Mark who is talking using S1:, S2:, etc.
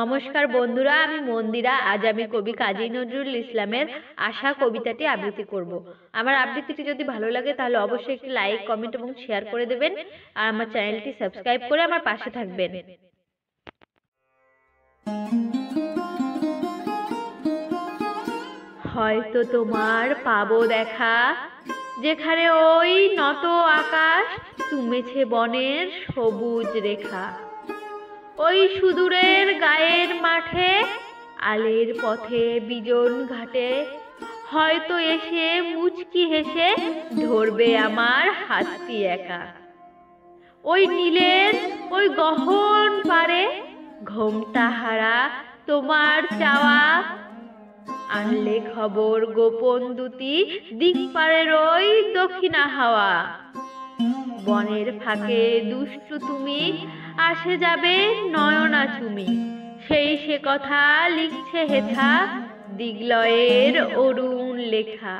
S1: নমস্কার বন্ধুরা, আমি মন্দিরা। আজ আমি কবি কাজী নজরুল ইসলামের আশা কবিতাটি আবৃত্তি করব। আমার আবৃত্তিটি যদি ভালো লাগে তাহলে অবশ্যই একটি লাইক, কমেন্ট এবং শেয়ার করে দেবেন, আর আমার চ্যানেলটি সাবস্ক্রাইব করে আমার পাশে থাকবেন। হয়তো তোমার পাবো দেখা, যেখানে ওই নত আকাশ চুমেছে বনের সবুজ রেখা। ওই সুদূরের গায়ের মাঠে, আলের পথে বিজন ঘাটে, হয়তো এসে মুচকি হেসে ধরবে আমার হাতটি একা। ওই নীলের ওই গহন পারে, ঘোমটা হারা তোমার চাওয়া, আনলে খবর গোপন দুটি দিক পারের ওই দক্ষিণা হাওয়া। বনের ফাঁকে দুষ্টু তুমি, আসে যাবে নয়না চুমি, সেই সে কথা লিখছে হেথা দিগ্লয়ের অরুণ লেখা।